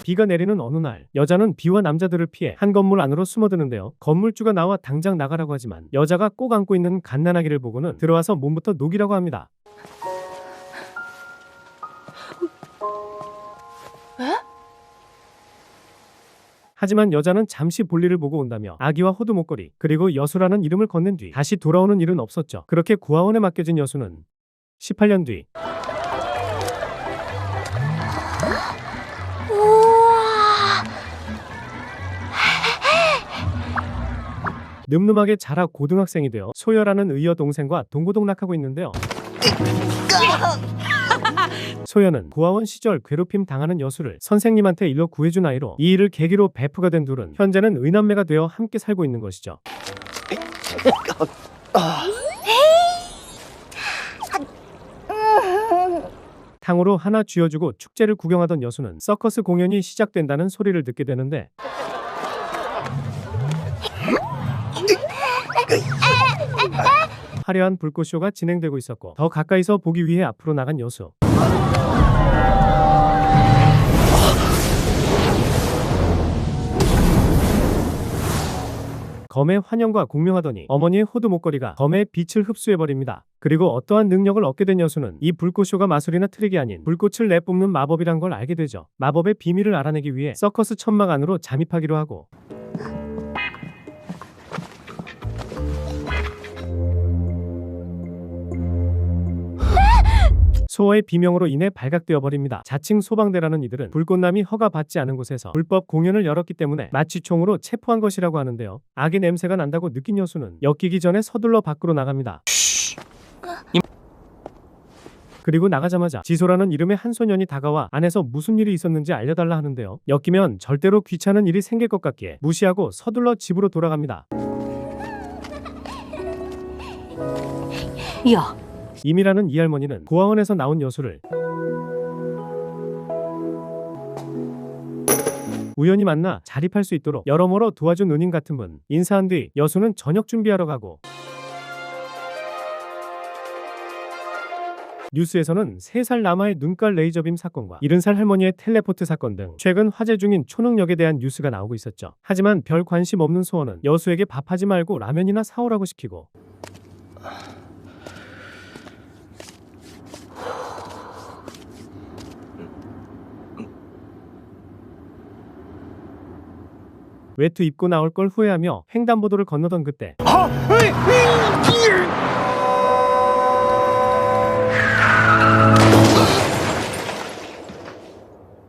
비가 내리는 어느 날, 여자는 비와 남자들을 피해 한 건물 안으로 숨어드는데요. 건물주가 나와 당장 나가라고 하지만 여자가 꼭 안고 있는 갓난아기를 보고는 들어와서 몸부터 녹이라고 합니다. 하지만 여자는 잠시 볼일을 보고 온다며 아기와 호두 목걸이 그리고 여수라는 이름을 건넨 뒤 다시 돌아오는 일은 없었죠. 그렇게 구하원에 맡겨진 여수는 18년 뒤 늠름하게 자라 고등학생이 되어 소여라는 의여 동생과 동고동락하고 있는데요. 소여는 구하원 시절 괴롭힘 당하는 여수를 선생님한테 일러 구해준 아이로 이 일을 계기로 베프가 된 둘은 현재는 의남매가 되어 함께 살고 있는 것이죠. 탕으로 하나 쥐어주고 축제를 구경하던 여수는 서커스 공연이 시작된다는 소리를 듣게 되는데 화려한 불꽃쇼가 진행되고 있었고 더 가까이서 보기 위해 앞으로 나간 여수. 검의 환영과 공명하더니 어머니의 호두 목걸이가 검의 빛을 흡수해버립니다. 그리고 어떠한 능력을 얻게 된 여수는 이 불꽃쇼가 마술이나 트릭이 아닌 불꽃을 내뿜는 마법이란 걸 알게 되죠. 마법의 비밀을 알아내기 위해 서커스 천막 안으로 잠입하기로 하고 소어의 비명으로 인해 발각되어 버립니다. 자칭 소방대라는 이들은 불꽃남이 허가받지 않은 곳에서 불법 공연을 열었기 때문에 마취 총으로 체포한 것이라고 하는데요. 악의 냄새가 난다고 느낀 여수는 엮이기 전에 서둘러 밖으로 나갑니다. 그리고 나가자마자 지소라는 이름의 한 소년이 다가와 안에서 무슨 일이 있었는지 알려달라 하는데요. 엮이면 절대로 귀찮은 일이 생길 것 같기에 무시하고 서둘러 집으로 돌아갑니다. 야, 임이라는 이 할머니는 고아원에서 나온 여수를 우연히 만나 자립할 수 있도록 여러모로 도와준 은인 같은 분. 인사한 뒤 여수는 저녁 준비하러 가고 뉴스에서는 3살 남아의 눈깔 레이저빔 사건과 70살 할머니의 텔레포트 사건 등 최근 화제 중인 초능력에 대한 뉴스가 나오고 있었죠. 하지만 별 관심 없는 소원은 여수에게 밥하지 말고 라면이나 사오라고 시키고 외투 입고 나올 걸 후회하며 횡단보도를 건너던 그때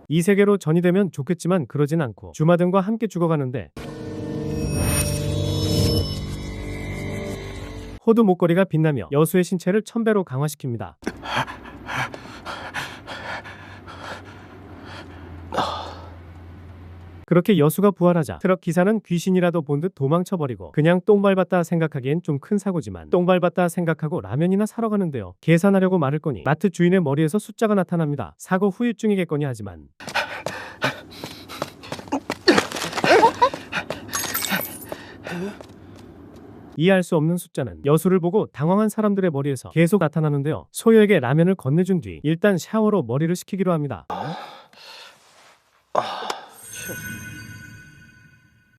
이 세계로 전이 되면 좋겠지만 그러진 않고 주마등과 함께 죽어가는데 호두 목걸이가 빛나며 여수의 신체를 1000배로 강화시킵니다. 그렇게 여수가 부활하자 트럭 기사는 귀신이라도 본 듯 도망쳐버리고 그냥 똥 밟았다 생각하기엔 좀 큰 사고지만 똥 밟았다 생각하고 라면이나 사러 가는데요. 계산하려고 말을 거니 마트 주인의 머리에서 숫자가 나타납니다. 사고 후유증이겠거니 하지만 이해할 수 없는 숫자는 여수를 보고 당황한 사람들의 머리에서 계속 나타나는데요. 소여에게 라면을 건네준 뒤 일단 샤워로 머리를 식히기로 합니다.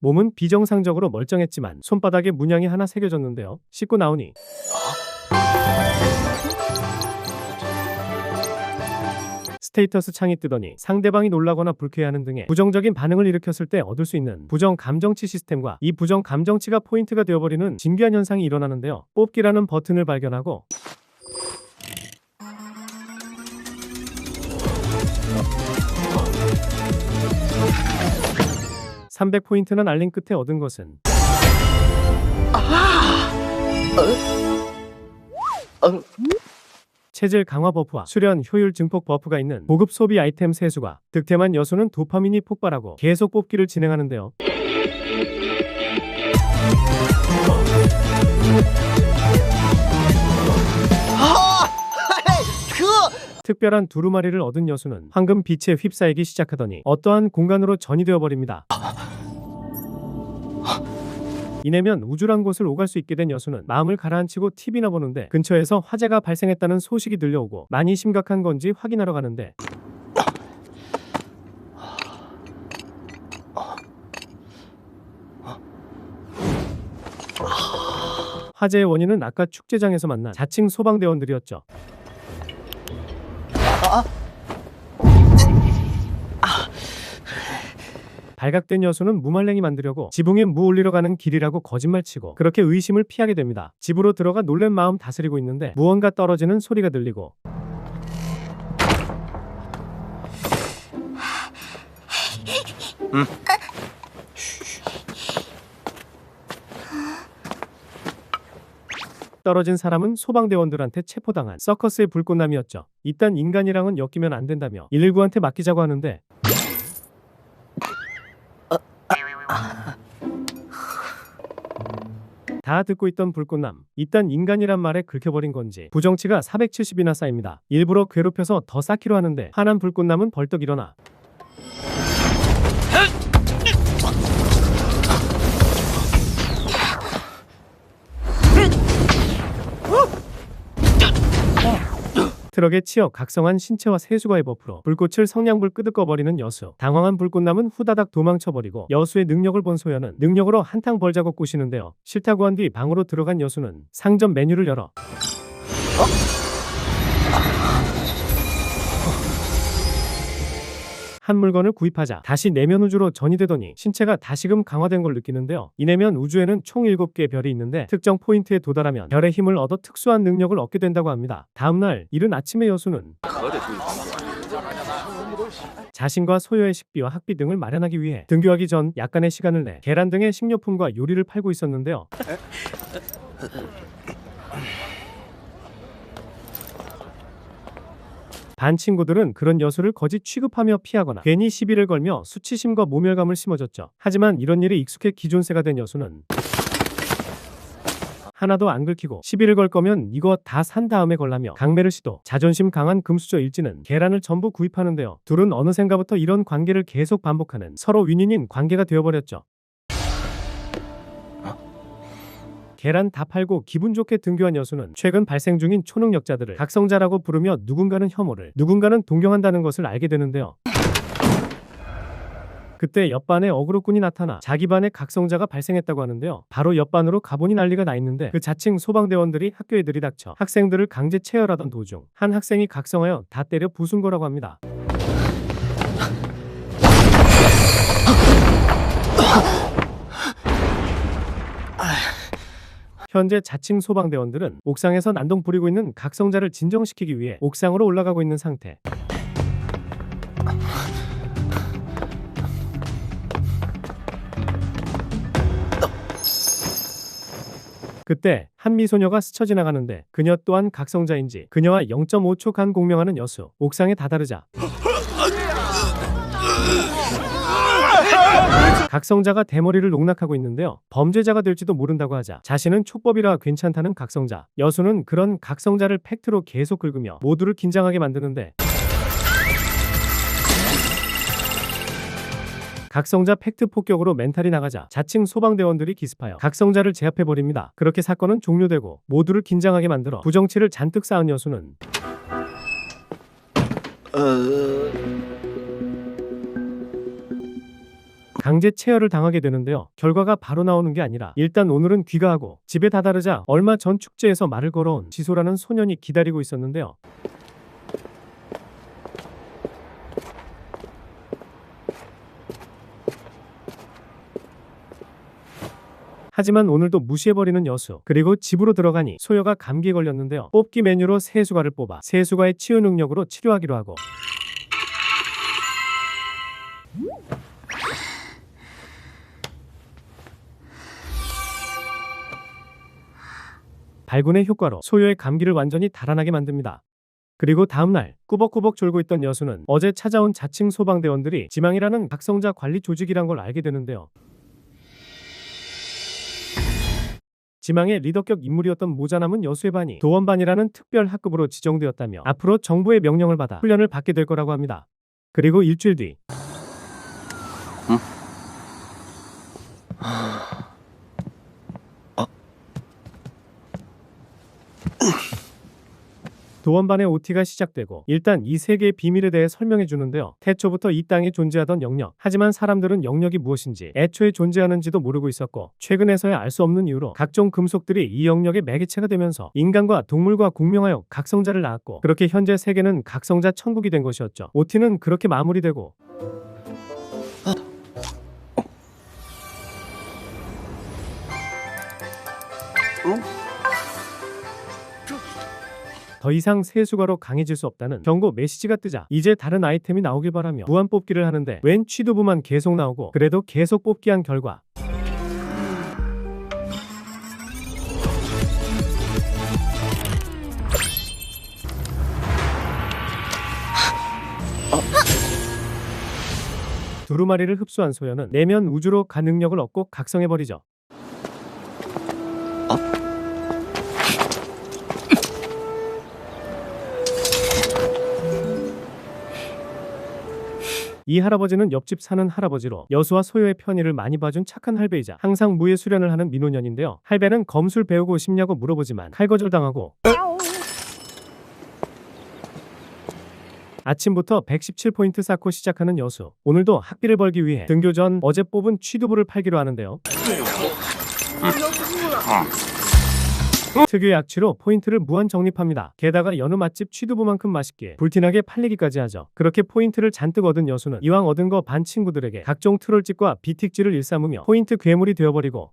몸은 비정상적으로 멀쩡했지만 손바닥에 문양이 하나 새겨졌는데요. 씻고 나오니 스테이터스 창이 뜨더니 상대방이 놀라거나 불쾌해하는 등의 부정적인 반응을 일으켰을 때 얻을 수 있는 부정 감정치 시스템과 이 부정 감정치가 포인트가 되어버리는 신기한 현상이 일어나는데요. 뽑기라는 버튼을 발견하고 300포인트나 날린 끝에 얻은 것은 체질 강화 버프와 수련 효율 증폭 버프가 있는 고급 소비 아이템 세수가 득템한 여수는 도파민이 폭발하고 계속 뽑기를 진행하는데요. 특별한 두루마리를 얻은 여수는 황금 빛에 휩싸이기 시작하더니 어떠한 공간으로 전이 되어버립니다. 이내면 우주란 곳을 오갈 수 있게 된 여수는 마음을 가라앉히고 TV나 보는데 근처에서 화재가 발생했다는 소식이 들려오고 많이 심각한 건지 확인하러 가는데 화재의 원인은 아까 축제장에서 만난 자칭 소방대원들이었죠. 발각된 여수는 무말랭이 만들려고 지붕에 무 올리러 가는 길이라고 거짓말치고 그렇게 의심을 피하게 됩니다. 집으로 들어가 놀란 마음 다스리고 있는데 무언가 떨어지는 소리가 들리고 떨어진 사람은 소방대원들한테 체포당한 서커스의 불꽃남이었죠. 이딴 인간이랑은 엮이면 안 된다며 119한테 맡기자고 하는데 다 듣고 있던 불꽃남, 이딴 인간이란 말에 긁혀버린 건지 부정치가 470이나 쌓입니다. 일부러 괴롭혀서 더 쌓기로 하는데 화난 불꽃남은 벌떡 일어나 트럭에 치여 각성한 신체와 세수가의 버프로 불꽃을 성냥불 끄덕거버리는 여수. 당황한 불꽃남은 후다닥 도망쳐버리고 여수의 능력을 본 소연은 능력으로 한탕 벌자고 꼬시는데요. 싫다고 한 뒤 방으로 들어간 여수는 상점 메뉴를 열어 한 물건을 구입하자 다시 내면 우주로 전이되더니 신체가 다시금 강화된 걸 느끼는데요. 이 내면 우주에는 총 7개의 별이 있는데 특정 포인트에 도달하면 별의 힘을 얻어 특수한 능력을 얻게 된다고 합니다. 다음날 이른 아침에 여수는 자신과 소여의 식비와 학비 등을 마련하기 위해 등교하기 전 약간의 시간을 내 계란 등의 식료품과 요리를 팔고 있었는데요. 반 친구들은 그런 여수를 거짓 취급하며 피하거나 괜히 시비를 걸며 수치심과 모멸감을 심어줬죠. 하지만 이런 일에 익숙해 기존세가 된 여수는 하나도 안 긁히고 시비를 걸 거면 이거 다 산 다음에 걸라며 강매를 시도. 자존심 강한 금수저 일진은 계란을 전부 구입하는데요. 둘은 어느샌가부터 이런 관계를 계속 반복하는 서로 윈윈인 관계가 되어버렸죠. 계란 다 팔고 기분 좋게 등교한 여수는 최근 발생 중인 초능력자들을 각성자라고 부르며 누군가는 혐오를, 누군가는 동경한다는 것을 알게 되는데요. 그때 옆반에 어그로꾼이 나타나 자기 반에 각성자가 발생했다고 하는데요. 바로 옆반으로 가보니 난리가 나 있는데 그 자칭 소방대원들이 학교에 들이닥쳐 학생들을 강제 체열하던 도중 한 학생이 각성하여 다 때려 부순 거라고 합니다. 현재 자칭 소방대원들은 옥상에서 난동 부리고 있는 각성자를 진정시키기 위해 옥상으로 올라가고 있는 상태. 그때 한 미소녀가 스쳐 지나가는데 그녀 또한 각성자인지 그녀와 0.5초 간 공명하는 여수. 옥상에 다다르자 각성자가 대머리를 농락하고 있는데요. 범죄자가 될지도 모른다고 하자 자신은 촉법이라 괜찮다는 각성자. 여수는 그런 각성자를 팩트로 계속 긁으며 모두를 긴장하게 만드는데 각성자 팩트 폭격으로 멘탈이 나가자 자칭 소방대원들이 기습하여 각성자를 제압해버립니다. 그렇게 사건은 종료되고 모두를 긴장하게 만들어 부정치를 잔뜩 쌓은 여수는 강제 체열을 당하게 되는데요. 결과가 바로 나오는 게 아니라 일단 오늘은 귀가하고 집에 다다르자 얼마 전 축제에서 말을 걸어온 지소라는 소년이 기다리고 있었는데요. 하지만 오늘도 무시해버리는 여수. 그리고 집으로 들어가니 소여가 감기에 걸렸는데요. 뽑기 메뉴로 세수가를 뽑아 세수가의 치유 능력으로 치료하기로 하고 발군의 효과로 소요의 감기를 완전히 달아나게 만듭니다. 그리고 다음날 꾸벅꾸벅 졸고 있던 여수는 어제 찾아온 자칭 소방대원들이 지망이라는 각성자 관리 조직이란 걸 알게 되는데요. 지망의 리더격 인물이었던 모자남은 여수의 반이 도원반이라는 특별 학급으로 지정되었다며 앞으로 정부의 명령을 받아 훈련을 받게 될 거라고 합니다. 그리고 일주일 뒤 도원반의 OT가 시작되고 일단 이 세계의 비밀에 대해 설명해 주는데요. 태초부터 이 땅에 존재하던 영역. 하지만 사람들은 영역이 무엇인지 애초에 존재하는지도 모르고 있었고 최근에서야 알 수 없는 이유로 각종 금속들이 이 영역의 매개체가 되면서 인간과 동물과 공명하여 각성자를 낳았고 그렇게 현재 세계는 각성자 천국이 된 것이었죠. OT는 그렇게 마무리되고 더 이상 세수가로 강해질 수 없다는 경고 메시지가 뜨자 이제 다른 아이템이 나오길 바라며 무한 뽑기를 하는데 웬 취두부만 계속 나오고 그래도 계속 뽑기한 결과 두루마리를 흡수한 소연은 내면 우주로 간 능력을 얻고 각성해버리죠. 이 할아버지는 옆집 사는 할아버지로 여수와 소요의 편의를 많이 봐준 착한 할배이자 항상 무예 수련을 하는 민호년인데요. 할배는 검술 배우고 싶냐고 물어보지만 칼거절당하고 아침부터 117포인트 쌓고 시작하는 여수. 오늘도 학비를 벌기 위해 등교 전 어제 뽑은 취두부를 팔기로 하는데요. 특유의 악취로 포인트를 무한 적립합니다. 게다가 여느 맛집 취두부만큼 맛있게 불티나게 팔리기까지 하죠. 그렇게 포인트를 잔뜩 얻은 여수는 이왕 얻은 거 반 친구들에게 각종 트롤짓과 비틱질을 일삼으며 포인트 괴물이 되어버리고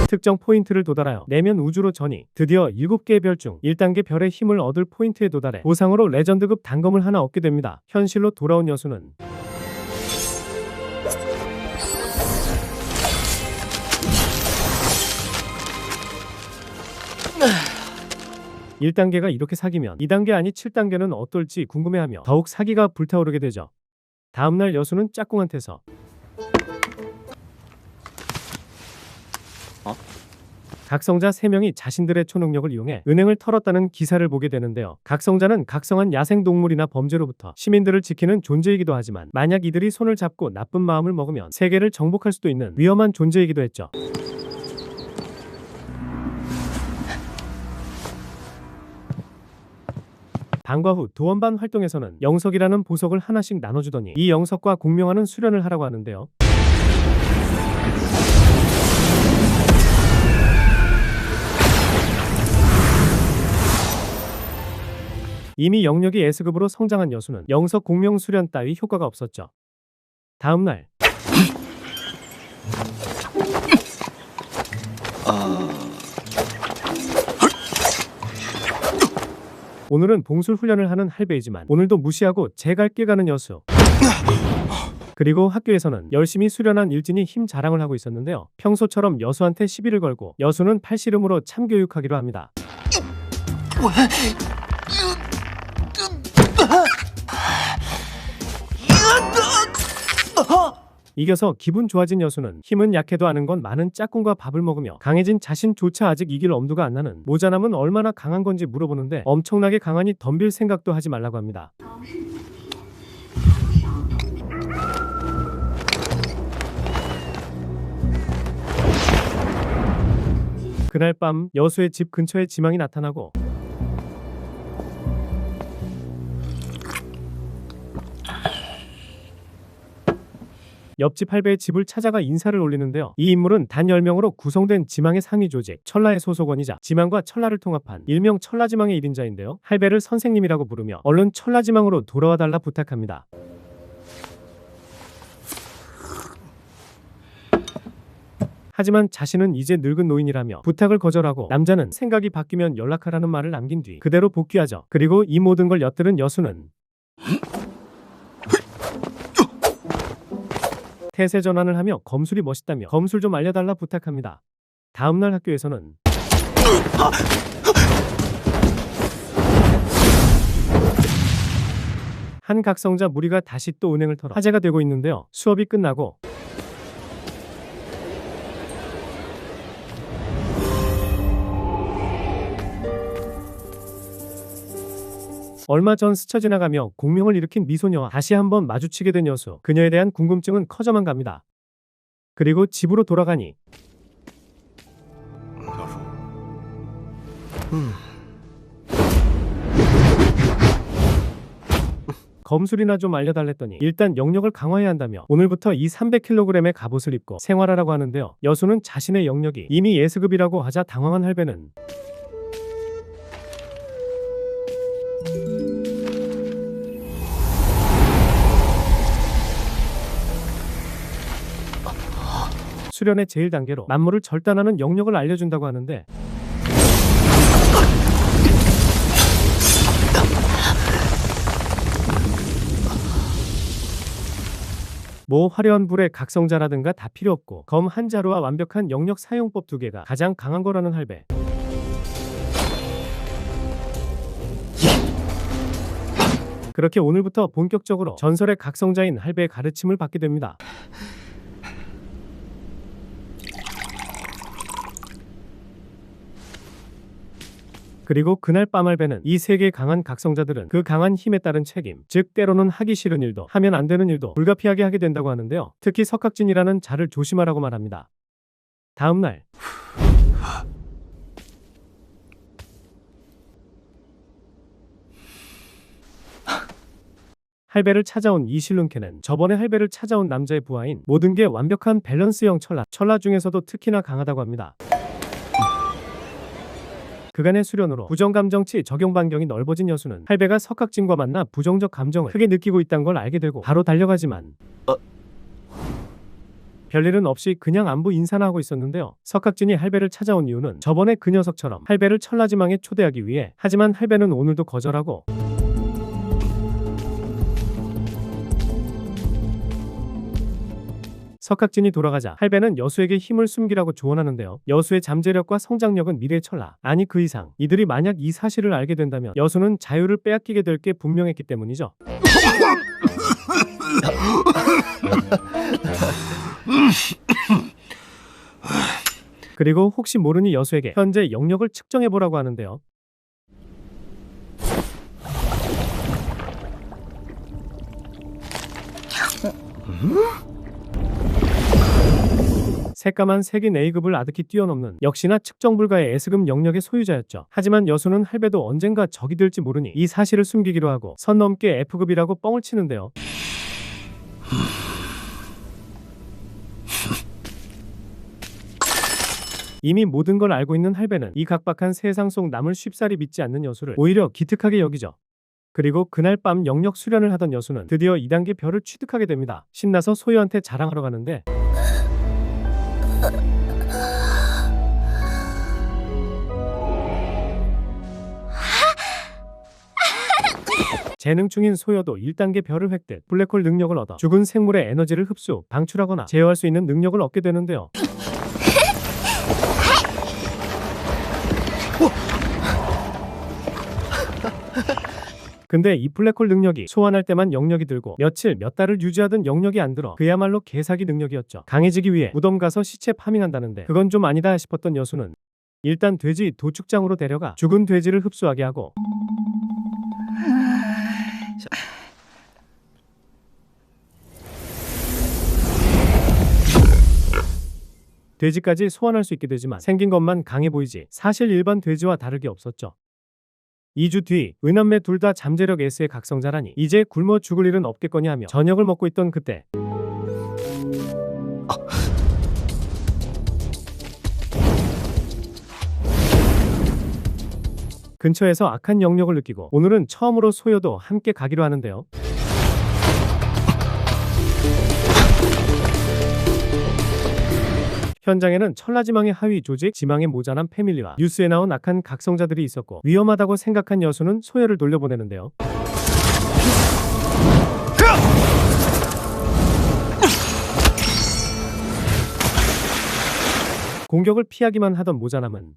특정 포인트를 도달하여 내면 우주로 전이 드디어 7개의 별 중 1단계 별의 힘을 얻을 포인트에 도달해 보상으로 레전드급 단검을 하나 얻게 됩니다. 현실로 돌아온 여수는 1단계가 이렇게 사기면 2단계 아니 7단계는 어떨지 궁금해하며 더욱 사기가 불타오르게 되죠. 다음날 여수는 짝꿍한테서 각성자 3명이 자신들의 초능력을 이용해 은행을 털었다는 기사를 보게 되는데요. 각성자는 각성한 야생동물이나 범죄로부터 시민들을 지키는 존재이기도 하지만 만약 이들이 손을 잡고 나쁜 마음을 먹으면 세계를 정복할 수도 있는 위험한 존재이기도 했죠. 방과 후 도원반 활동에서는 영석이라는 보석을 하나씩 나눠주더니 이 영석과 공명하는 수련을 하라고 하는데요. 이미 영역이 S급으로 성장한 여수는 영석 공명 수련 따위 효과가 없었죠. 다음날 오늘은 봉술 훈련을 하는 할배이지만 오늘도 무시하고 제 갈 길 가는 여수. 그리고 학교에서는 열심히 수련한 일진이 힘 자랑을 하고 있었는데요. 평소처럼 여수한테 시비를 걸고 여수는 팔씨름으로 참교육하기로 합니다. 이겨서 기분 좋아진 여수는 힘은 약해도 아는 건 많은 짝꿍과 밥을 먹으며 강해진 자신조차 아직 이길 엄두가 안 나는 모자남은 얼마나 강한 건지 물어보는데 엄청나게 강하니 덤빌 생각도 하지 말라고 합니다. 그날 밤 여수의 집 근처에 지망이 나타나고 옆집 할배의 집을 찾아가 인사를 올리는데요. 이 인물은 단 10명으로 구성된 지망의 상위 조직 천라의 소속원이자 지망과 천라를 통합한 일명 천라지망의 1인자인데요. 할배를 선생님이라고 부르며 얼른 천라지망으로 돌아와 달라 부탁합니다. 하지만 자신은 이제 늙은 노인이라며 부탁을 거절하고 남자는 생각이 바뀌면 연락하라는 말을 남긴 뒤 그대로 복귀하죠. 그리고 이 모든 걸 엿들은 여수는 태세 전환을 하며 검술이 멋있다며 검술 좀 알려달라 부탁합니다. 다음날 학교에서는 한 각성자 무리가 다시 또 은행을 털어 화제가 되고 있는데요. 수업이 끝나고 얼마 전 스쳐 지나가며 공명을 일으킨 미소녀와 다시 한번 마주치게 된 여수. 그녀에 대한 궁금증은 커져만 갑니다. 그리고 집으로 돌아가니 검술이나 좀 알려달랬더니 일단 영역을 강화해야 한다며 오늘부터 이 300kg의 갑옷을 입고 생활하라고 하는데요. 여수는 자신의 영역이 이미 예스급이라고 하자 당황한 할배는 수련의 제1단계로 만물을 절단하는 영역을 알려준다고 하는데 뭐 화려한 불의 각성자라든가 다 필요 없고 검 한 자루와 완벽한 영역 사용법 2개가 가장 강한 거라는 할배. 그렇게 오늘부터 본격적으로 전설의 각성자인 할배의 가르침을 받게 됩니다. 그리고 그날 밤 할배는 이 세 개의 강한 각성자들은 그 강한 힘에 따른 책임, 즉 때로는 하기 싫은 일도 하면 안 되는 일도 불가피하게 하게 된다고 하는데요. 특히 석학진이라는 자를 조심하라고 말합니다. 다음 날 할배를 찾아온 이실룬케는 저번에 할배를 찾아온 남자의 부하인 모든 게 완벽한 밸런스형 철라 중에서도 특히나 강하다고 합니다. 그간의 수련으로 부정감정치 적용 반경이 넓어진 여수는 할배가 석학진과 만나 부정적 감정을 크게 느끼고 있다는 걸 알게 되고 바로 달려가지만 별일은 없이 그냥 안부 인사나 하고 있었는데요. 석학진이 할배를 찾아온 이유는 저번에 그 녀석처럼 할배를 천라지망에 초대하기 위해. 하지만 할배는 오늘도 거절하고 석학진이 돌아가자 할배는 여수에게 힘을 숨기라고 조언하는데요. 여수의 잠재력과 성장력은 미래의 천라, 아니 그 이상. 이들이 만약 이 사실을 알게 된다면 여수는 자유를 빼앗기게 될 게 분명했기 때문이죠. 그리고 혹시 모르니 여수에게 현재 영역을 측정해보라고 하는데요. 새까만 색인 A급을 아득히 뛰어넘는 역시나 측정 불가의 S급 영역의 소유자였죠. 하지만 여수는 할배도 언젠가 적이 될지 모르니 이 사실을 숨기기로 하고 선 넘게 F급이라고 뻥을 치는데요. 이미 모든 걸 알고 있는 할배는 이 각박한 세상 속 남을 쉽사리 믿지 않는 여수를 오히려 기특하게 여기죠. 그리고 그날 밤 영역 수련을 하던 여수는 드디어 2단계 별을 취득하게 됩니다. 신나서 소유한테 자랑하러 가는데 재능충인 소여도 1단계 별을 획득, 블랙홀 능력을 얻어 죽은 생물의 에너지를 흡수, 방출하거나 제어할 수 있는 능력을 얻게 되는데요. 근데 이 블랙홀 능력이 소환할 때만 영역이 들고 며칠 몇 달을 유지하던 영역이 안 들어 그야말로 개사기 능력이었죠. 강해지기 위해 무덤 가서 시체 파밍한다는데 그건 좀 아니다 싶었던 여수는 일단 돼지 도축장으로 데려가 죽은 돼지를 흡수하게 하고 돼지까지 소환할 수 있게 되지만 생긴 것만 강해 보이지 사실 일반 돼지와 다르게 없었죠. 2주 뒤 은한매 둘 다 잠재력 S의 각성자라니 이제 굶어 죽을 일은 없겠거니 하며 저녁을 먹고 있던 그때 근처에서 악한 영역을 느끼고 오늘은 처음으로 소여도 함께 가기로 하는데요. 현장에는 천라지망의 하위 조직, 지망의 모자란 패밀리와 뉴스에 나온 악한 각성자들이 있었고 위험하다고 생각한 여수는 소여를 돌려보내는데요. 공격을 피하기만 하던 모자남은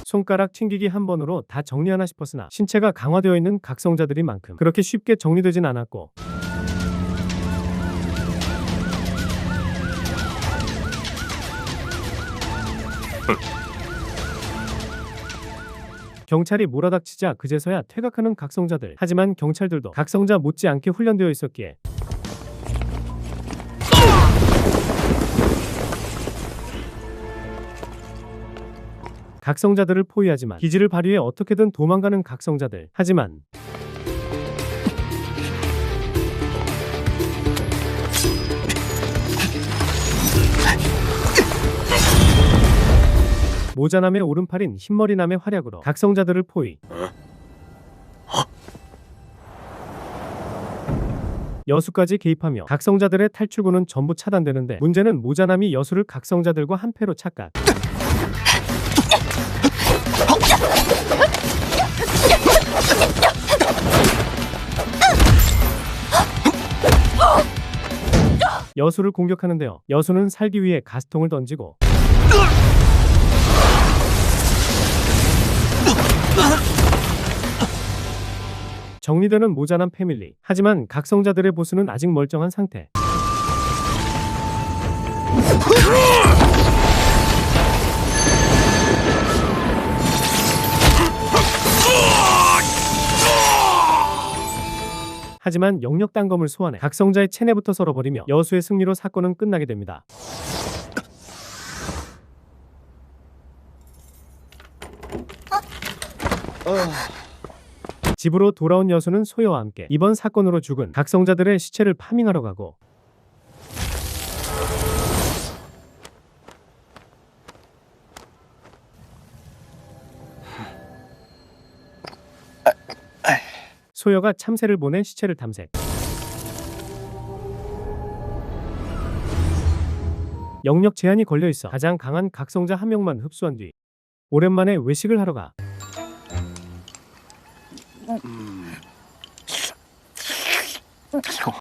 손가락 튕기기 한 번으로 다 정리하나 싶었으나 신체가 강화되어 있는 각성자들인 만큼 그렇게 쉽게 정리되진 않았고 경찰이 몰아닥치자 그제서야 퇴각하는 각성자들. 하지만 경찰들도 각성자 못지않게 훈련되어 있었기에 각성자들을 포위하지만 기지를 발휘해 어떻게든 도망가는 각성자들. 하지만 모자남의 오른팔인 흰머리남의 활약으로 각성자들을 포위. 여수까지 개입하며 각성자들의 탈출구는 전부 차단되는데 문제는 모자남이 여수를 각성자들과 한패로 착각. 여수를 공격하는데요. 여수는 살기 위해 가스통을 던지고 정리되는 모자남 패밀리. 하지만 각성자들의 보스는 아직 멀쩡한 상태. 하지만 영역 단검을 소환해 각성자의 체내부터 썰어버리며 여수의 승리로 사건은 끝나게 됩니다. 집으로 돌아온 여수는 소여와 함께 이번 사건으로 죽은 각성자들의 시체를 파밍하러 가고 소여가 참새를 보내 시체를 탐색. 영역 제한이 걸려있어 가장 강한 각성자 한 명만 흡수한 뒤 오랜만에 외식을 하러 가.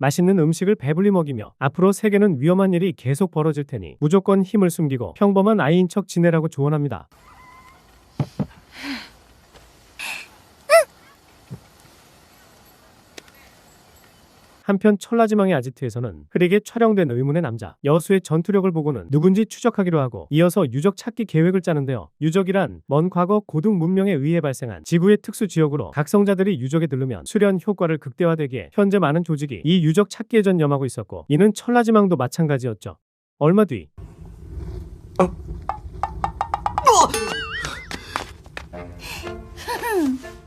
맛있는 음식을 배불리 먹이며 앞으로 세계는 위험한 일이 계속 벌어질 테니 무조건 힘을 숨기고 평범한 아이인 척 지내라고 조언합니다. 한편 천라지망의 아지트에서는 흐리게 촬영된 의문의 남자 여수의 전투력을 보고는 누군지 추적하기로 하고 이어서 유적 찾기 계획을 짜는데요. 유적이란 먼 과거 고등 문명에 의해 발생한 지구의 특수 지역으로 각성자들이 유적에 들르면 수련 효과를 극대화되기에 현재 많은 조직이 이 유적 찾기에 전념하고 있었고 이는 천라지망도 마찬가지였죠. 얼마 뒤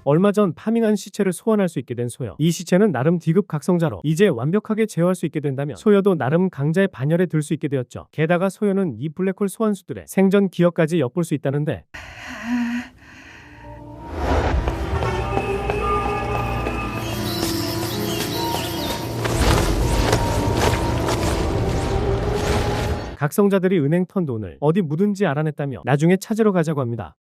얼마 전 파밍한 시체를 소환할 수 있게 된 소여. 이 시체는 나름 D급 각성자로 이제 완벽하게 제어할 수 있게 된다면 소여도 나름 강자의 반열에 들 수 있게 되었죠. 게다가 소여는 이 블랙홀 소환수들의 생전 기억까지 엿볼 수 있다는데 각성자들이 은행 턴 돈을 어디 묻은지 알아냈다며 나중에 찾으러 가자고 합니다.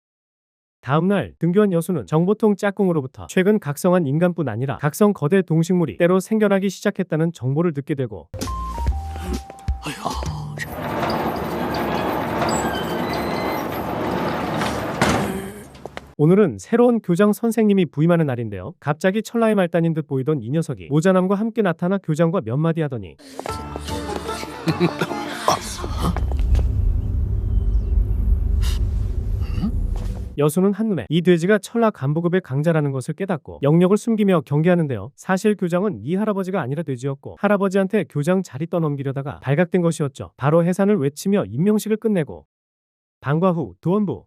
다음날 등교한 여수는 정보통 짝꿍으로부터 최근 각성한 인간뿐 아니라 각성 거대 동식물이 때로 생겨나기 시작했다는 정보를 듣게 되고 오늘은 새로운 교장 선생님이 부임하는 날인데요. 갑자기 천라의 말단인 듯 보이던 이 녀석이 모자남과 함께 나타나 교장과 몇 마디 하더니 여수는 한눈에 이 돼지가 천라 간부급의 강자라는 것을 깨닫고 영역을 숨기며 경계하는데요. 사실 교장은 이 할아버지가 아니라 돼지였고 할아버지한테 교장 자리 떠넘기려다가 발각된 것이었죠. 바로 해산을 외치며 임명식을 끝내고 방과 후 도원부.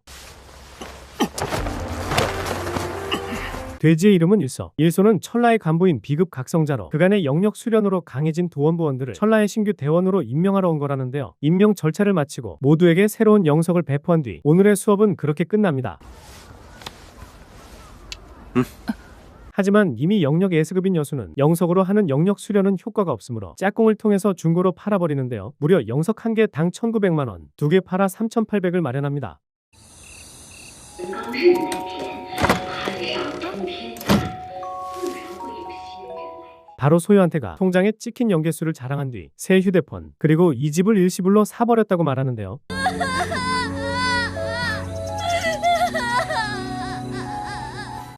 돼지의 이름은 일소. 일소는 천라의 간부인 B급 각성자로 그간의 영역 수련으로 강해진 도원부원들을 천라의 신규 대원으로 임명하러 온 거라는데요. 임명 절차를 마치고 모두에게 새로운 영석을 배포한 뒤 오늘의 수업은 그렇게 끝납니다. 하지만 이미 영역 S급인 여수는 영석으로 하는 영역 수련은 효과가 없으므로 짝꿍을 통해서 중고로 팔아버리는데요. 무려 영석 1개 당 1900만원, 2개 팔아 3800을 마련합니다. 바로 소유한테가 통장에 찍힌 연계수를 자랑한 뒤 새 휴대폰 그리고 이 집을 일시불로 사버렸다고 말하는데요.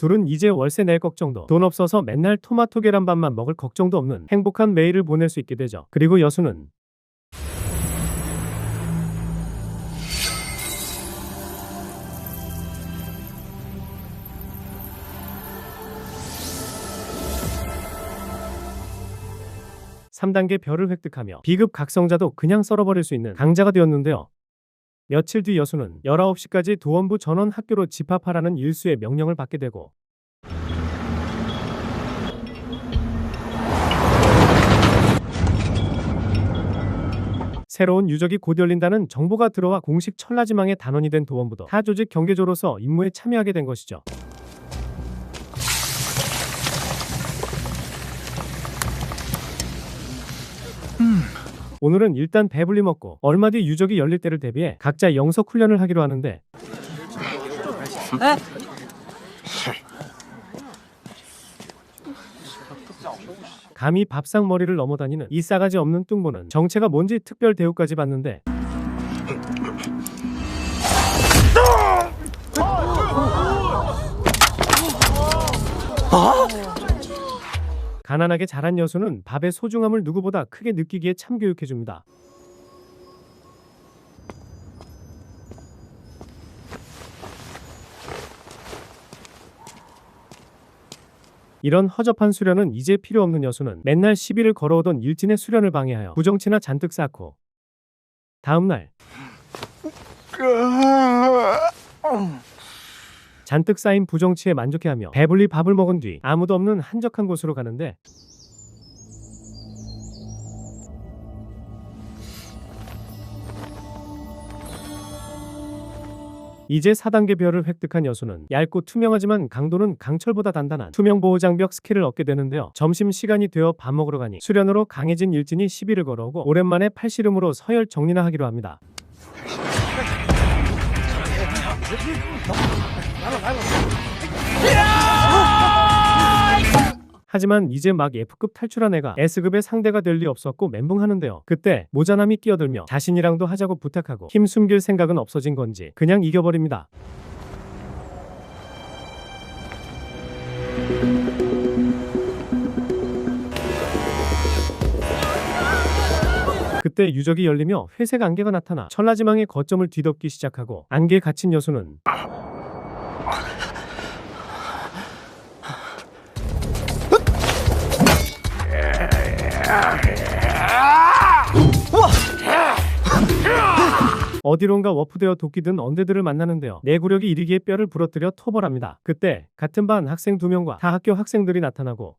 둘은 이제 월세 낼 걱정도 돈 없어서 맨날 토마토 계란밥만 먹을 걱정도 없는 행복한 매일을 보낼 수 있게 되죠. 그리고 여수는 3단계 별을 획득하며 B급 각성자도 그냥 썰어버릴 수 있는 강자가 되었는데요. 며칠 뒤 여수는 19시까지 도원부 전원 학교로 집합하라는 일수의 명령을 받게 되고 새로운 유적이 곧 열린다는 정보가 들어와 공식 천라지망의 단원이 된 도원부도 타 조직 경계조로서 임무에 참여하게 된 것이죠. 오늘은 일단 배불리 먹고 얼마 뒤 유적이 열릴 때를 대비해 각자 영석 훈련을 하기로 하는데 감히 밥상머리를 넘어다니는 이 싸가지 없는 뚱보는 정체가 뭔지 특별 대우까지 받는데 가난하게 자란 여수는 밥의 소중함을 누구보다 크게 느끼기에 참교육해줍니다. 이런 허접한 수련은 이제 필요 없는 여수는 맨날 시비를 걸어오던 일진의 수련을 방해하여 부정치나 잔뜩 쌓고 다음날 잔뜩 쌓인 부정치에 만족해하며 배불리 밥을 먹은 뒤 아무도 없는 한적한 곳으로 가는데 이제 4단계 별을 획득한 여수는 얇고 투명하지만 강도는 강철보다 단단한 투명 보호장벽 스킬을 얻게 되는데요. 점심시간이 되어 밥 먹으러 가니 수련으로 강해진 일진이 시비를 걸어오고 오랜만에 팔씨름으로 서열 정리나 하기로 합니다. 하지만 이제 막 F급 탈출한 애가 S급의 상대가 될 리 없었고 멘붕하는데요. 그때 모자남이 끼어들며 자신이랑도 하자고 부탁하고 힘 숨길 생각은 없어진 건지 그냥 이겨버립니다. 그때 유적이 열리며 회색 안개가 나타나 천라지망의 거점을 뒤덮기 시작하고 안개에 갇힌 여수는 어디론가 워프되어 도끼든 언데드를 만나는데요. 내구력이 이르기에 뼈를 부러뜨려 토벌합니다. 그때 같은 반 학생 2명과 타 학교 학생들이 나타나고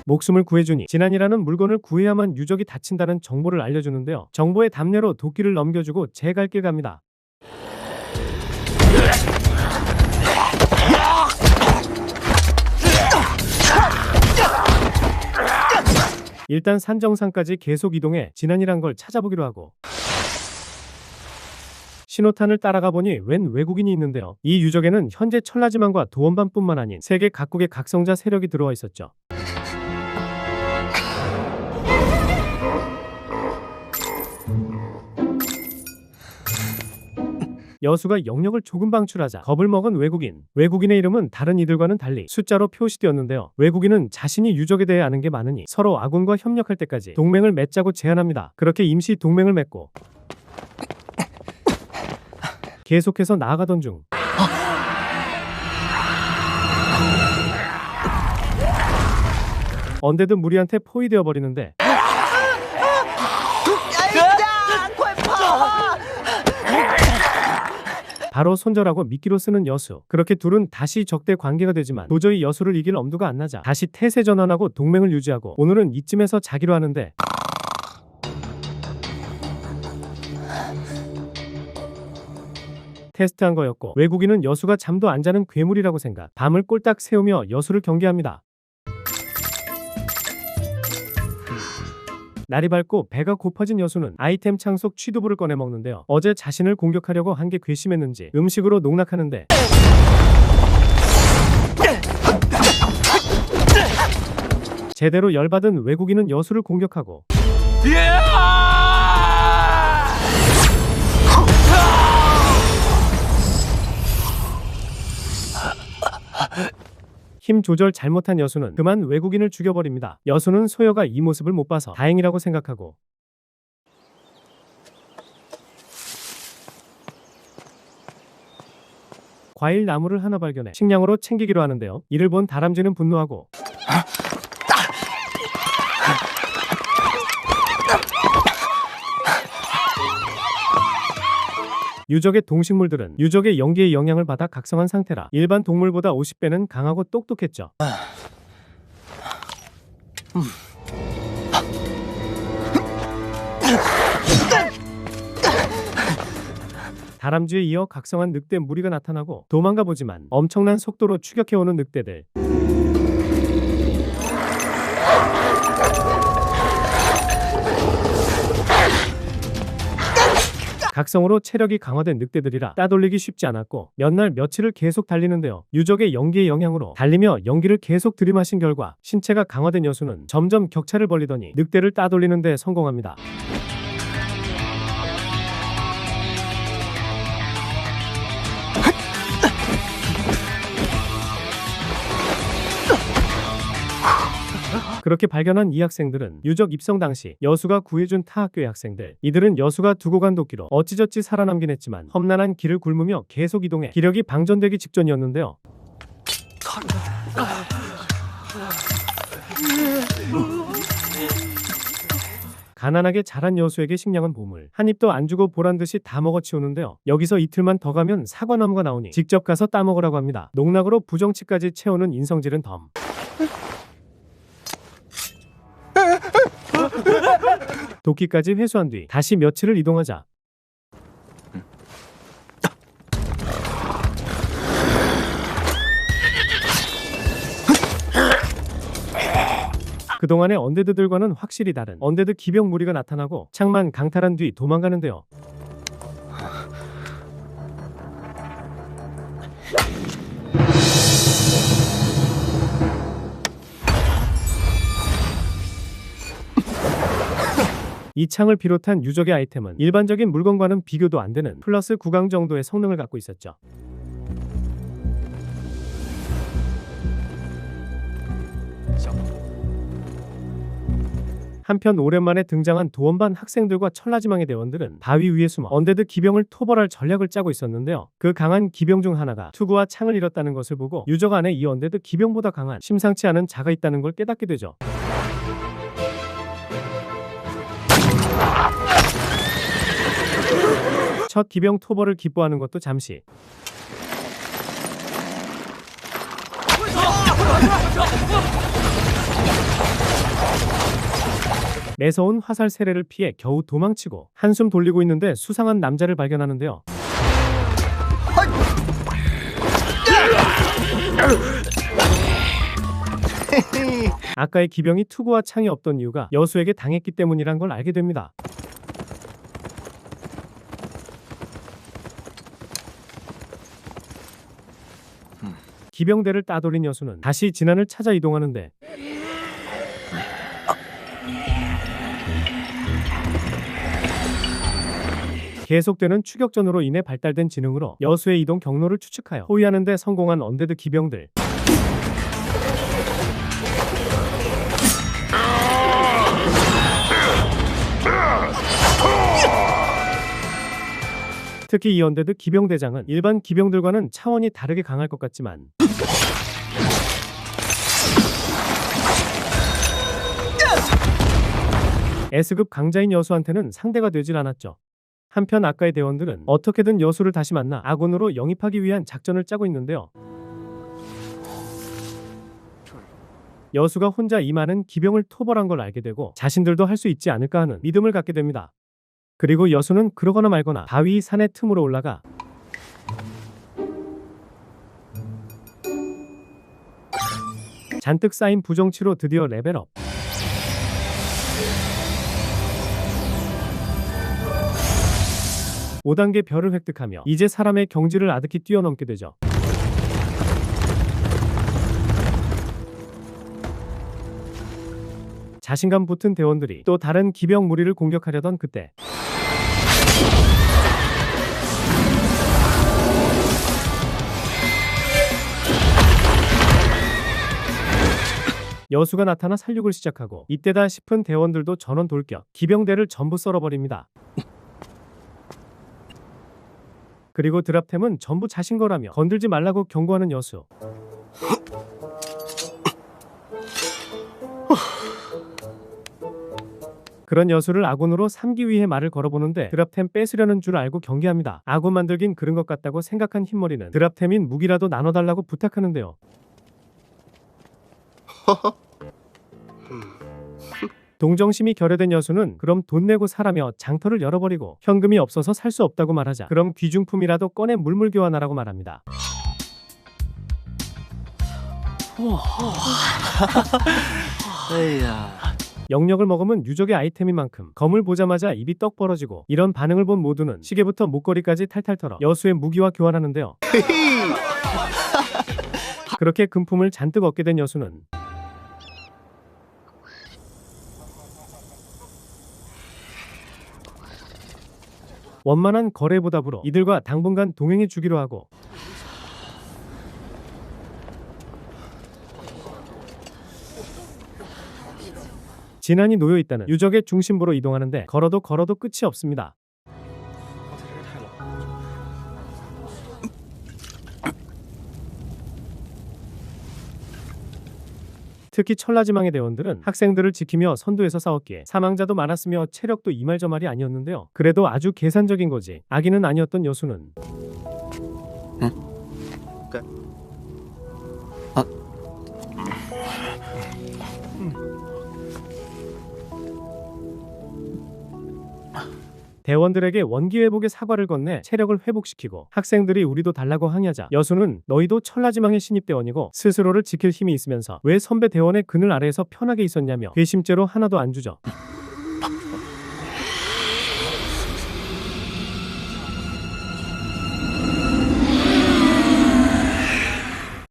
목숨을 구해주니 진안이라는 물건을 구해야만 유적이 닫힌다는 정보를 알려주는데요. 정보의 답례로 도끼를 넘겨주고 제 갈 길 갑니다. 일단 산 정상까지 계속 이동해 진안이란 걸 찾아보기로 하고 신호탄을 따라가 보니 웬 외국인이 있는데요. 이 유적에는 현재 천라지망과 도원반뿐만 아닌 세계 각국의 각성자 세력이 들어와 있었죠. 여수가 영역을 조금 방출하자 겁을 먹은 외국인의 이름은 다른 이들과는 달리 숫자로 표시되었는데요. 외국인은 자신이 유적에 대해 아는 게 많으니 서로 아군과 협력할 때까지 동맹을 맺자고 제안합니다. 그렇게 임시 동맹을 맺고 계속해서 나아가던 중 언데드 무리한테 포위되어 버리는데 바로 손절하고 미끼로 쓰는 여수. 그렇게 둘은 다시 적대 관계가 되지만 도저히 여수를 이길 엄두가 안 나자 다시 태세 전환하고 동맹을 유지하고 오늘은 이쯤에서 자기로 하는데 테스트한 거였고 외국인은 여수가 잠도 안 자는 괴물이라고 생각. 밤을 꼴딱 새우며 여수를 경계합니다. 날이 밝고 배가 고파진 여수는 아이템 창 속 취두부를 꺼내 먹는데요. 어제 자신을 공격하려고 한 게 괘씸했는지 음식으로 농락하는데 제대로 열받은 외국인은 여수를 공격하고 힘 조절 잘못한 여수는 그만 외국인을 죽여버립니다. 여수는 소여가 이 모습을 못 봐서 다행이라고 생각하고 과일 나무를 하나 발견해 식량으로 챙기기로 하는데요. 이를 본 다람쥐는 분노하고 유적의 동식물들은 유적의 연기의 영향을 받아 각성한 상태라 일반 동물보다 50배는 강하고 똑똑했죠. 다람쥐에 이어 각성한 늑대 무리가 나타나고 도망가 보지만 엄청난 속도로 추격해오는 늑대들. 각성으로 체력이 강화된 늑대들이라 따돌리기 쉽지 않았고 몇 날 며칠을 계속 달리는데요. 유적의 연기의 영향으로 달리며 연기를 계속 들이마신 결과 신체가 강화된 여수는 점점 격차를 벌리더니 늑대를 따돌리는 데 성공합니다. 그렇게 발견한 이 학생들은 유적 입성 당시 여수가 구해준 타 학교의 학생들. 이들은 여수가 두고 간 도끼로 어찌저찌 살아남긴 했지만 험난한 길을 굶으며 계속 이동해 기력이 방전되기 직전이었는데요. 가난하게 자란 여수에게 식량은 보물. 한 입도 안 주고 보란듯이 다 먹어치우는데요. 여기서 이틀만 더 가면 사과나무가 나오니 직접 가서 따먹으라고 합니다. 농락으로 부정치까지 채우는 인성질은 덤. 도끼까지 회수한 뒤 다시 며칠을 이동하자 그동안의 언데드들과는 확실히 다른 언데드 기병 무리가 나타나고 창만 강탈한 뒤 도망가는데요. 이 창을 비롯한 유적의 아이템은 일반적인 물건과는 비교도 안 되는 플러스 9강 정도의 성능을 갖고 있었죠. 한편 오랜만에 등장한 도원반 학생들과 천라지망의 대원들은 바위 위에 숨어 언데드 기병을 토벌할 전략을 짜고 있었는데요. 그 강한 기병 중 하나가 투구와 창을 잃었다는 것을 보고 유적 안에 이 언데드 기병보다 강한 심상치 않은 자가 있다는 걸 깨닫게 되죠. 첫 기병 토벌을 기뻐하는 것도 잠시. 매서운 화살 세례를 피해 겨우 도망치고 한숨 돌리고 있는데 수상한 남자를 발견하는데요. 아까의 기병이 투구와 창이 없던 이유가 여수에게 당했기 때문이란 걸 알게 됩니다. 기병대를 따돌린 여수는 다시 진안을 찾아 이동하는데 계속되는 추격전으로 인해 발달된 지능으로 여수의 이동 경로를 추측하여 호위하는 데 성공한 언데드 기병들. 특히 이 언데드 기병대장은 일반 기병들과는 차원이 다르게 강할 것 같지만 S급 강자인 여수한테는 상대가 되질 않았죠. 한편 아까의 대원들은 어떻게든 여수를 다시 만나 아군으로 영입하기 위한 작전을 짜고 있는데요. 여수가 혼자 이 많은 기병을 토벌한 걸 알게 되고 자신들도 할 수 있지 않을까 하는 믿음을 갖게 됩니다. 그리고 여수는 그러거나 말거나 바위 산의 틈으로 올라가 잔뜩 쌓인 부정치로 드디어 레벨업. (5단계) 별을 획득하며 이제 사람의 경지를 아득히 뛰어넘게 되죠. 자신감 붙은 대원들이 또 다른 기병 무리를 공격하려던 그때 여수가 나타나 살육을 시작하고 이때다 싶은 대원들도 전원 돌격 기병대를 전부 썰어버립니다. 그리고 드랍템은 전부 자신 거라며 건들지 말라고 경고하는 여수. 그런 여수를 아군으로 삼기 위해 말을 걸어보는데 드랍템 뺏으려는 줄 알고 경계합니다. 아군 만들긴 그런 것 같다고 생각한 흰머리는 드랍템인 무기라도 나눠달라고 부탁하는데요. 동정심이 결여된 여수는 그럼 돈 내고 사라며 장터를 열어버리고 현금이 없어서 살 수 없다고 말하자 그럼 귀중품이라도 꺼내 물물 교환하라고 말합니다. 영역을 먹으면 유적의 아이템인 만큼 검을 보자마자 입이 떡 벌어지고 이런 반응을 본 모두는 시계부터 목걸이까지 탈탈 털어 여수의 무기와 교환하는데요. 그렇게 금품을 잔뜩 얻게 된 여수는 원만한 거래 보답으로 이들과 당분간 동행해 주기로 하고 진안이 놓여 있다는 유적의 중심부로 이동하는데 걸어도 끝이 없습니다. 특히 천라지망의 대원들은 학생들을 지키며 선두에서 싸웠기에 사망자도 많았으며 체력도 이말저말이 아니었는데요. 그래도 아주 계산적인 거지 악인은 아니었던 여수는 대원들에게 원기회복의 사과를 건네 체력을 회복시키고 학생들이 우리도 달라고 항의하자 여수는 너희도 천라지망의 신입대원이고 스스로를 지킬 힘이 있으면서 왜 선배 대원의 그늘 아래에서 편하게 있었냐며 괘씸죄로 하나도 안 주죠.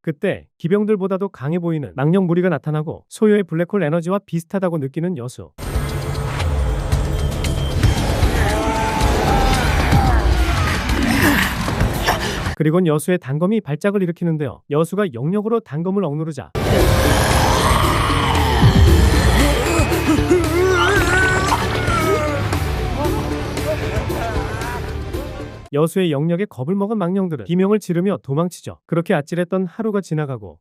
그때 기병들보다도 강해 보이는 망령 무리가 나타나고 소요의 블랙홀 에너지와 비슷하다고 느끼는 여수. 그리곤 여수의 단검이 발작을 일으키는데요. 여수가 영역으로 단검을 억누르자 여수의 영역에 겁을 먹은 망령들은 비명을 지르며 도망치죠. 그렇게 아찔했던 하루가 지나가고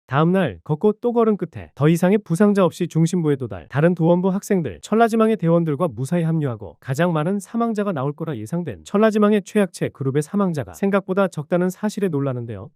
다음날 걷고 또 걸은 끝에 더 이상의 부상자 없이 중심부에 도달. 다른 도원부 학생들 천라지망의 대원들과 무사히 합류하고 가장 많은 사망자가 나올 거라 예상된 천라지망의 최약체 그룹의 사망자가 생각보다 적다는 사실에 놀라는데요.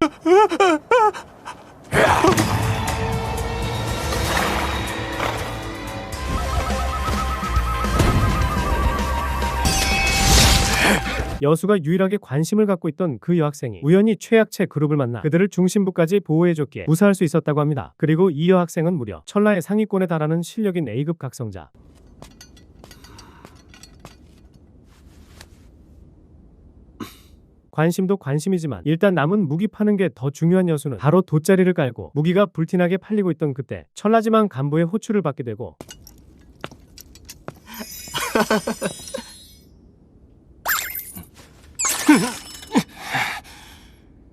여수가 유일하게 관심을 갖고 있던 그 여학생이 우연히 최약체 그룹을 만나 그들을 중심부까지 보호해줬기에 무사할 수 있었다고 합니다. 그리고 이 여학생은 무려 천라의 상위권에 달하는 실력인 A급 각성자. 관심도 관심이지만 일단 남은 무기 파는 게 더 중요한 여수는 바로 돗자리를 깔고 무기가 불티나게 팔리고 있던 그때 천라지망 간부의 호출을 받게 되고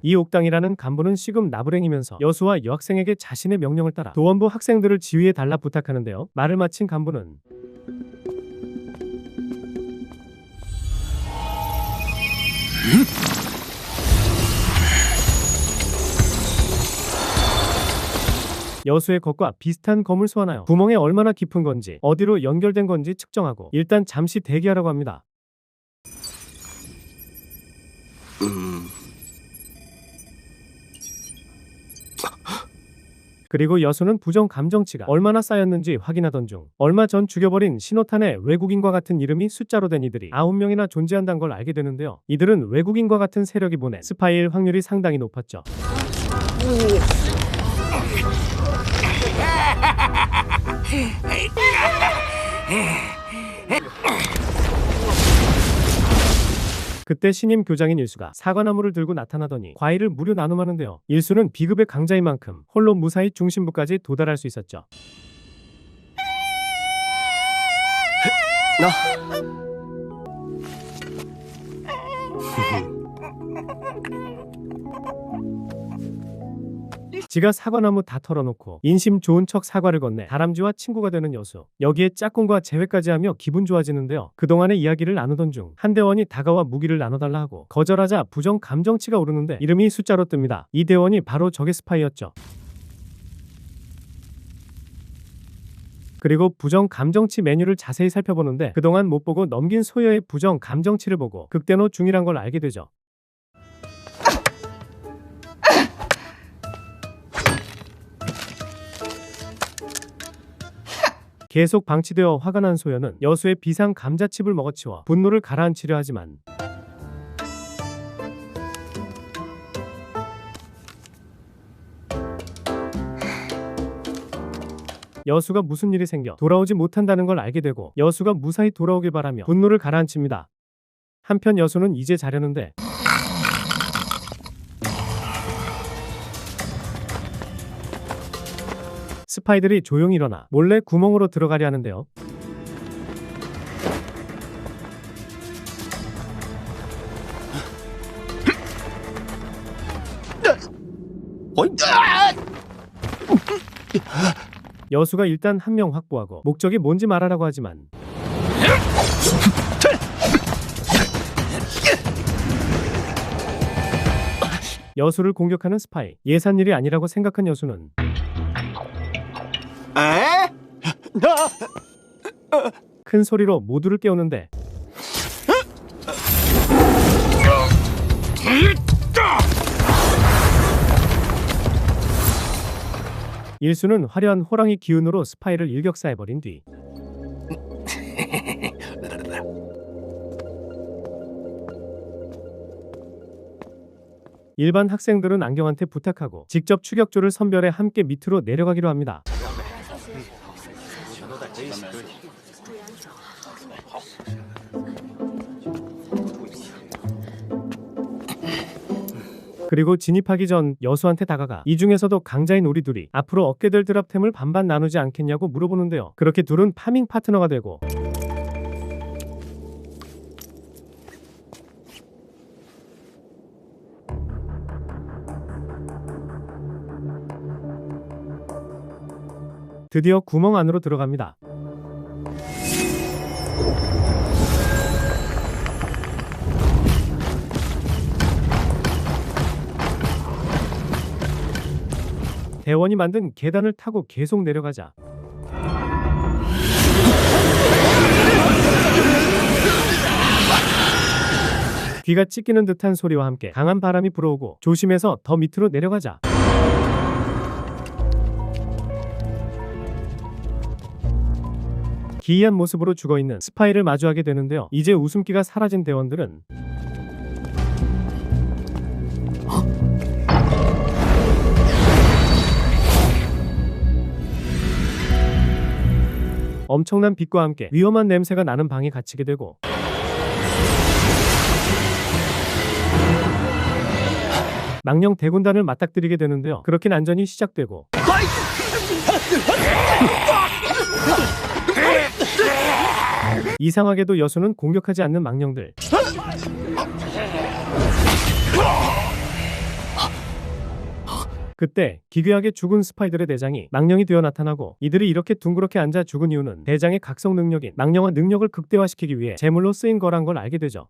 이 옥당이라는 간부는 시금 나부랭이면서 여수와 여학생에게 자신의 명령을 따라 도원부 학생들을 지휘해 달라 부탁하는데요. 말을 마친 간부는 여수의 것과 비슷한 검을 소환하여 구멍에 얼마나 깊은 건지 어디로 연결된 건지 측정하고 일단 잠시 대기하라고 합니다. 그리고 여수는 부정 감정치가 얼마나 쌓였는지 확인하던 중 얼마 전 죽여버린 신호탄의 외국인과 같은 이름이 숫자로 된 이들이 9명이나 존재한다는 걸 알게 되는데요. 이들은 외국인과 같은 세력이 보낸 스파이일 확률이 상당히 높았죠. 그때 신임 교장인 일수가 사과나무를 들고 나타나더니 과일을 무료 나눔하는데요. 일수는 비급의 강자인 만큼 홀로 무사히 중심부까지 도달할 수 있었죠. 지가 사과나무 다 털어놓고 인심 좋은 척 사과를 건네 다람쥐와 친구가 되는 여수. 여기에 짝꿍과 재회까지 하며 기분 좋아지는데요. 그동안의 이야기를 나누던 중 한대원이 다가와 무기를 나눠달라 하고 거절하자 부정 감정치가 오르는데 이름이 숫자로 뜹니다. 이 대원이 바로 적의 스파이였죠. 그리고 부정 감정치 메뉴를 자세히 살펴보는데 그동안 못 보고 넘긴 소여의 부정 감정치를 보고 극대노 중이란 걸 알게 되죠. 계속 방치되어 화가 난 소여는 여수의 비상 감자칩을 먹어치워 분노를 가라앉히려 하지만 여수가 무슨 일이 생겨 돌아오지 못한다는 걸 알게 되고 여수가 무사히 돌아오길 바라며 분노를 가라앉힙니다. 한편 여수는 이제 자려는데 스파이들이 조용히 일어나 몰래 구멍으로 들어가려 하는데요. 여수가 일단 한 명 확보하고 목적이 뭔지 말하라고 하지만 여수를 공격하는 스파이. 예산일이 아니라고 생각한 여수는 큰 소리로 모두를 깨우는데 일수는 화려한 호랑이 기운으로 스파이를 일격사해버린 뒤 일반 학생들은 안경한테 부탁하고 직접 추격조를 선별해 함께 밑으로 내려가기로 합니다. 그리고 진입하기 전 여수한테 다가가 이 중에서도 강자인 우리 둘이 앞으로 얻게 될 드랍템을 반반 나누지 않겠냐고 물어보는데요. 그렇게 둘은 파밍 파트너가 되고 드디어 구멍 안으로 들어갑니다. 대원이 만든 계단을 타고 계속 내려가자 귀가 찢기는 듯한 소리와 함께 강한 바람이 불어오고 조심해서 더 밑으로 내려가자 기이한 모습으로 죽어있는 스파이를 마주하게 되는데요. 이제 웃음기가 사라진 대원들은 엄청난 빛과 함께 위험한 냄새가 나는 방에 갇히게 되고 망령 대군단을 맞닥뜨리게 되는데요. 그렇게 난전이 시작되고 이상하게도 여수는 공격하지 않는 망령들 그때 기괴하게 죽은 스파이들의 대장이 망령이 되어 나타나고 이들이 이렇게 둥그렇게 앉아 죽은 이유는 대장의 각성 능력인 망령화 능력을 극대화시키기 위해 제물로 쓰인 거란 걸 알게 되죠.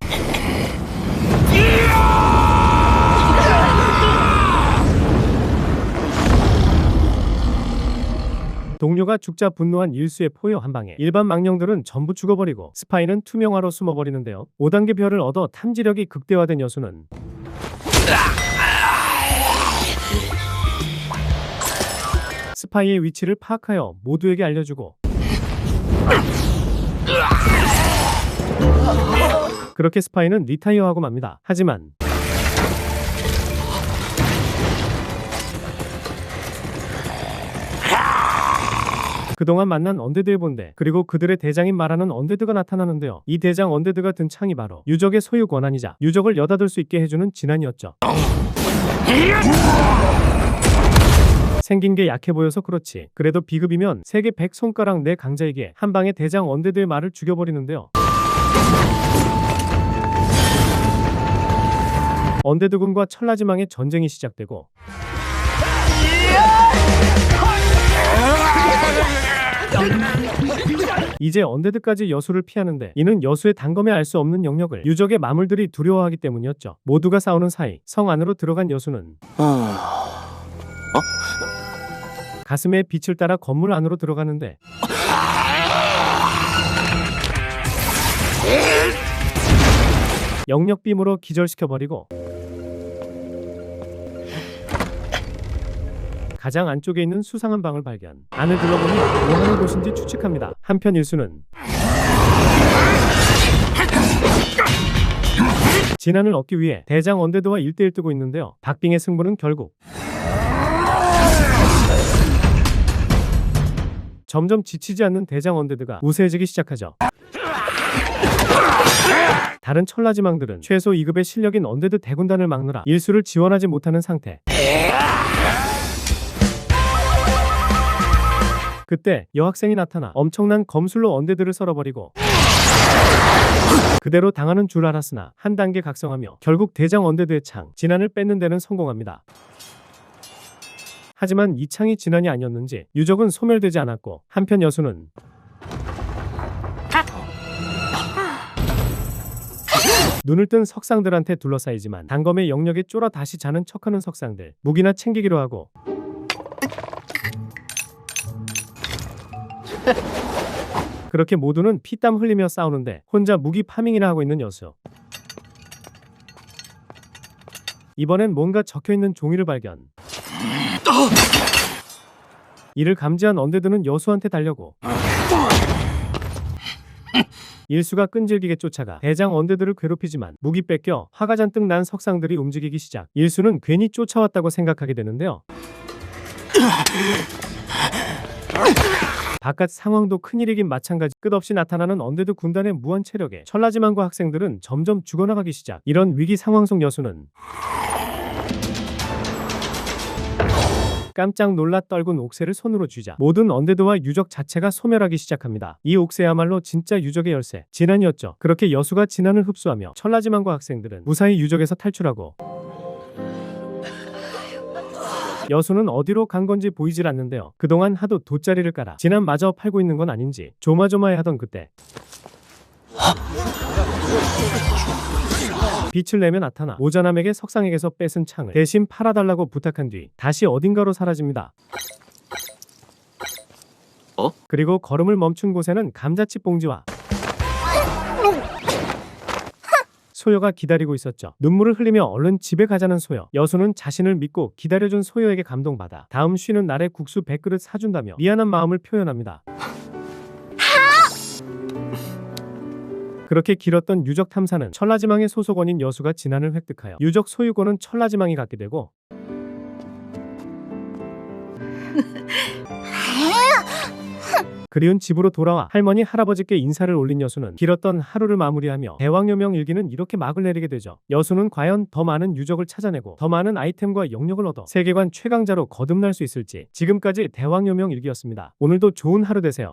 동료가 죽자 분노한 일수의 포효 한 방에 일반 망령들은 전부 죽어버리고 스파이는 투명화로 숨어버리는데요. 5단계 별을 얻어 탐지력이 극대화된 여수는 스파이의 위치를 파악하여 모두에게 알려주고 그렇게 스파이는 리타이어하고 맙니다. 하지만 그동안 만난 언데드의 본대 그리고 그들의 대장인 말하는 언데드가 나타나는데요. 이 대장 언데드가 든 창이 바로 유적의 소유 권한이자 유적을 여닫을 수 있게 해주는 진안이었죠. 생긴 게 약해 보여서 그렇지 그래도 비급이면 세계 100손가락 내 강자에게 한 방에 대장 언데드의 말을 죽여버리는데요. 언데드군과 천라지망의 전쟁이 시작되고 이제 언데드까지 여수를 피하는데 이는 여수의 단검에 알 수 없는 영역을 유적의 마물들이 두려워하기 때문이었죠. 모두가 싸우는 사이 성 안으로 들어간 여수는 가슴에 빛을 따라 건물 안으로 들어가는데 영역빔으로 기절시켜버리고 가장 안쪽에 있는 수상한 방을 발견. 안을 둘러보니 뭐 하는 곳인지 추측합니다. 한편 일수는 진안을 얻기 위해 대장 언데드와 1대1 뜨고 있는데요. 박빙의 승부는 결국 점점 지치지 않는 대장 언데드가 우세해지기 시작하죠. 다른 천라지망들은 최소 2급의 실력인 언데드 대군단을 막느라 일수를 지원하지 못하는 상태. 그때 여학생이 나타나 엄청난 검술로 언데드를 썰어버리고 그대로 당하는 줄 알았으나 한 단계 각성하며 결국 대장 언데드의 창 진안을 뺏는 데는 성공합니다. 하지만 이 창이 진안이 아니었는지 유적은 소멸되지 않았고 한편 여수는 눈을 뜬 석상들한테 둘러싸이지만 단검의 영역에 쫄아 다시 자는 척하는 석상들 무기나 챙기기로 하고 그렇게 모두는 피땀 흘리며 싸우는데 혼자 무기 파밍이나 하고 있는 여수. 이번엔 뭔가 적혀있는 종이를 발견. 이를 감지한 언데드는 여수한테 달려고 일수가 끈질기게 쫓아가 대장 언데드를 괴롭히지만 무기 뺏겨 화가 잔뜩 난 석상들이 움직이기 시작. 일수는 괜히 쫓아왔다고 생각하게 되는데요. 바깥 상황도 큰일이긴 마찬가지. 끝없이 나타나는 언데드 군단의 무한 체력에 천라지망과 학생들은 점점 죽어나가기 시작. 이런 위기 상황 속 여수는 깜짝 놀라 떨군 옥새를 손으로 쥐자 모든 언데드와 유적 자체가 소멸하기 시작합니다. 이 옥새야말로 진짜 유적의 열쇠 진안이었죠. 그렇게 여수가 진안을 흡수하며 천라지망과 학생들은 무사히 유적에서 탈출하고 여수는 어디로 간 건지 보이질 않는데요. 그동안 하도 돗자리를 깔아 진안마저 팔고 있는 건 아닌지 조마조마해하던 그때 빛을 내며 나타나 모자남에게 석상에게서 뺏은 창을 대신 팔아달라고 부탁한 뒤 다시 어딘가로 사라집니다. 그리고 걸음을 멈춘 곳에는 감자칩 봉지와 소요가 기다리고 있었죠. 눈물을 흘리며 얼른 집에 가자는 소요. 여수는 자신을 믿고 기다려준 소요에게 감동받아 다음 쉬는 날에 국수 100그릇 사준다며 미안한 마음을 표현합니다. 그렇게 길었던 유적 탐사는 천라지망의 소속원인 여수가 진안을 획득하여 유적 소유권은 천라지망이 갖게 되고 그리운 집으로 돌아와 할머니 할아버지께 인사를 올린 여수는 길었던 하루를 마무리하며 대왕여명 일기는 이렇게 막을 내리게 되죠. 여수는 과연 더 많은 유적을 찾아내고 더 많은 아이템과 영역을 얻어 세계관 최강자로 거듭날 수 있을지. 지금까지 대왕여명 일기였습니다. 오늘도 좋은 하루 되세요.